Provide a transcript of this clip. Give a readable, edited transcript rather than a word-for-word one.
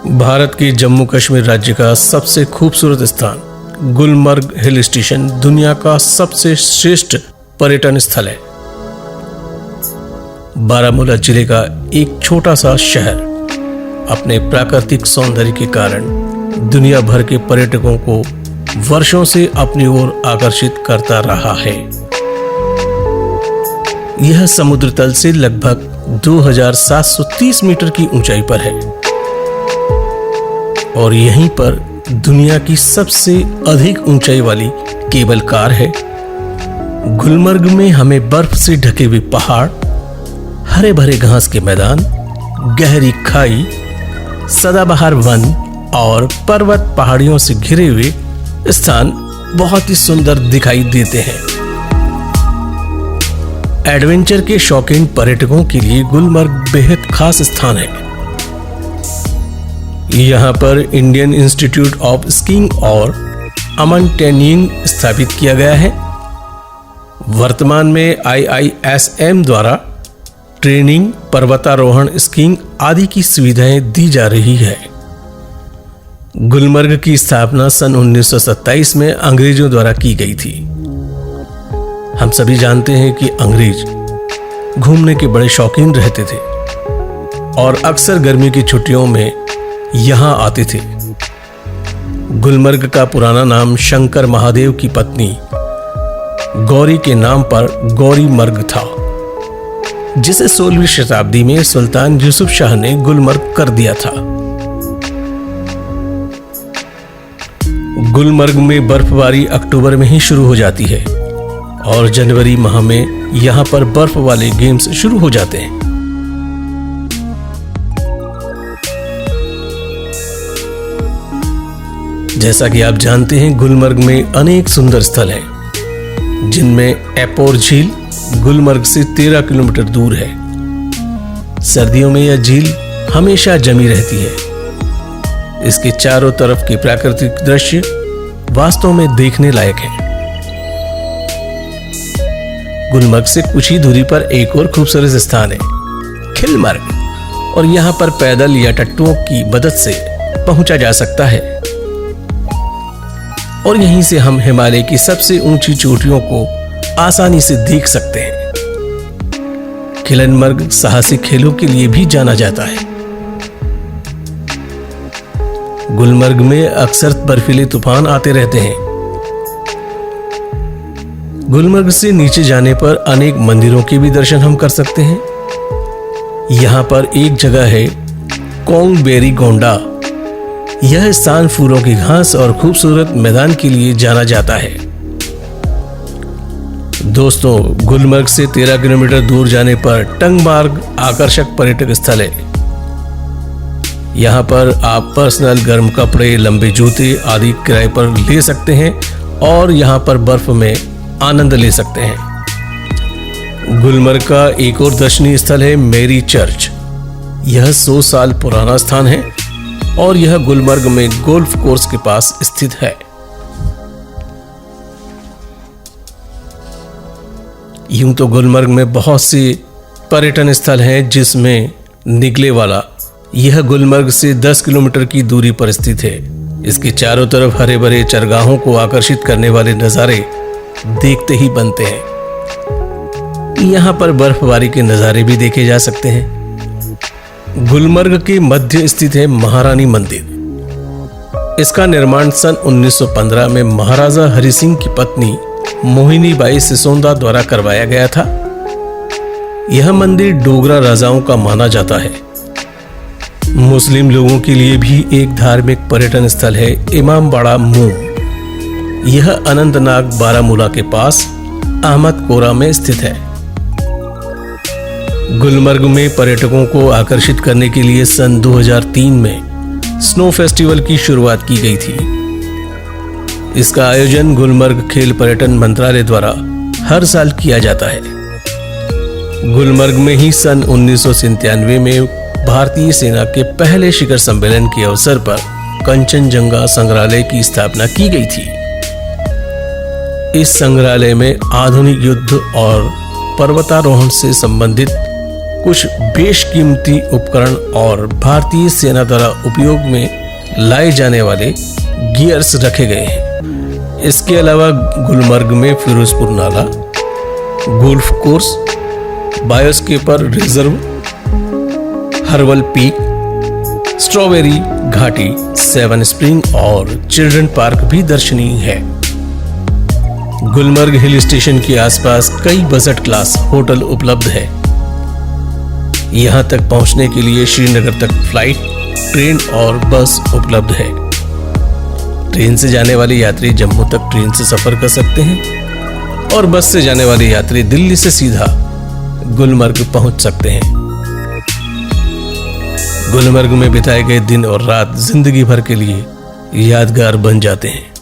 भारत के जम्मू कश्मीर राज्य का सबसे खूबसूरत स्थान गुलमर्ग हिल स्टेशन दुनिया का सबसे श्रेष्ठ पर्यटन स्थल है। बारामूला जिले का एक छोटा सा शहर अपने प्राकृतिक सौंदर्य के कारण दुनिया भर के पर्यटकों को वर्षों से अपनी ओर आकर्षित करता रहा है। यह समुद्र तल से लगभग 2730 मीटर की ऊंचाई पर है और यहीं पर दुनिया की सबसे अधिक ऊंचाई वाली केबल कार है। गुलमर्ग में हमें बर्फ से ढके हुए पहाड़, हरे भरे घास के मैदान, गहरी खाई, सदाबहार वन और पर्वत पहाड़ियों से घिरे हुए स्थान बहुत ही सुंदर दिखाई देते हैं। एडवेंचर के शौकीन पर्यटकों के लिए गुलमर्ग बेहद खास स्थान है। यहाँ पर इंडियन इंस्टीट्यूट ऑफ स्कीइंग और माउंटेनियरिंग स्थापित किया गया है। वर्तमान में IISM द्वारा ट्रेनिंग, पर्वतारोहण, स्कीइंग आदि की सुविधाएं दी जा रही है। गुलमर्ग की स्थापना सन 1927 में अंग्रेजों द्वारा की गई थी। हम सभी जानते हैं कि अंग्रेज घूमने के बड़े शौकीन रहते थे और अक्सर गर्मी की छुट्टियों में यहां आते थे। गुलमर्ग का पुराना नाम शंकर महादेव की पत्नी गौरी के नाम पर गौरी मर्ग था, जिसे 16वीं शताब्दी में सुल्तान यूसुफ शाह ने गुलमर्ग कर दिया था। गुलमर्ग में बर्फबारी अक्टूबर में ही शुरू हो जाती है और जनवरी माह में यहां पर बर्फ वाले गेम्स शुरू हो जाते हैं। जैसा कि आप जानते हैं, गुलमर्ग में अनेक सुंदर स्थल हैं, जिनमें एपोर झील गुलमर्ग से 13 किलोमीटर दूर है। सर्दियों में यह झील हमेशा जमी रहती है। इसके चारों तरफ के प्राकृतिक दृश्य वास्तव में देखने लायक है। गुलमर्ग से कुछ ही दूरी पर एक और खूबसूरत स्थान है, खिलमर्ग, और यहां पर पैदल या टट्टुओं की मदद से पहुंचा जा सकता है और यहीं से हम हिमालय की सबसे ऊंची चोटियों को आसानी से देख सकते हैं। खिलनमर्ग साहसिक खेलों के लिए भी जाना जाता है। गुलमर्ग में अक्सर बर्फीले तूफान आते रहते हैं। गुलमर्ग से नीचे जाने पर अनेक मंदिरों के भी दर्शन हम कर सकते हैं। यहां पर एक जगह है कोंगबेरी गोंडा। यह स्थान फूलों की घास और खूबसूरत मैदान के लिए जाना जाता है। दोस्तों, गुलमर्ग से 13 किलोमीटर दूर जाने पर टंगमार्ग आकर्षक पर्यटक स्थल है। यहां पर आप पर्सनल गर्म कपड़े, लंबे जूते आदि किराए पर ले सकते हैं और यहां पर बर्फ में आनंद ले सकते हैं। गुलमर्ग का एक और दर्शनीय स्थल है मेरी चर्च। यह 100 साल पुराना स्थान है और यह गुलमर्ग में गोल्फ कोर्स के पास स्थित है। यूं तो गुलमर्ग में बहुत से पर्यटन स्थल हैं, जिसमें निकले वाला यह गुलमर्ग से 10 किलोमीटर की दूरी पर स्थित है। इसके चारों तरफ हरे भरे चरगाहों को आकर्षित करने वाले नजारे देखते ही बनते हैं। यहां पर बर्फबारी के नजारे भी देखे जा सकते हैं। गुलमर्ग के मध्य स्थित है महारानी मंदिर। इसका निर्माण सन 1915 में महाराजा हरि सिंह की पत्नी मोहिनी बाई सिसोंदा द्वारा करवाया गया था। यह मंदिर डोगरा राजाओं का माना जाता है। मुस्लिम लोगों के लिए भी एक धार्मिक पर्यटन स्थल है इमामबाड़ा मूम। यह अनंतनाग बारामूला के पास अहमदकोरा में स्थित है। गुलमर्ग में पर्यटकों को आकर्षित करने के लिए सन 2003 में स्नो फेस्टिवल की शुरुआत की गई थी। इसका आयोजन गुलमर्ग खेल पर्यटन मंत्रालय द्वारा हर साल किया जाता है। गुलमर्ग में ही सन 1997 में भारतीय सेना के पहले शिखर सम्मेलन के अवसर पर कंचनजंगा संग्रहालय की स्थापना की गई थी। इस संग्रहालय में आधुनिक युद्ध और पर्वतारोहण से संबंधित कुछ बेशकीमती उपकरण और भारतीय सेना द्वारा उपयोग में लाए जाने वाले गियर्स रखे गए हैं। इसके अलावा गुलमर्ग में फिरोजपुर नाला, golf course, biosphere reserve, herbal peak, strawberry घाटी, 7 स्प्रिंग और चिल्ड्रन पार्क भी दर्शनीय है। गुलमर्ग हिल स्टेशन के आसपास कई बजट क्लास होटल उपलब्ध है। यहां तक पहुंचने के लिए श्रीनगर तक फ्लाइट, ट्रेन और बस उपलब्ध है। ट्रेन से जाने वाले यात्री जम्मू तक ट्रेन से सफर कर सकते हैं और बस से जाने वाले यात्री दिल्ली से सीधा गुलमर्ग पहुंच सकते हैं। गुलमर्ग में बिताए गए दिन और रात जिंदगी भर के लिए यादगार बन जाते हैं।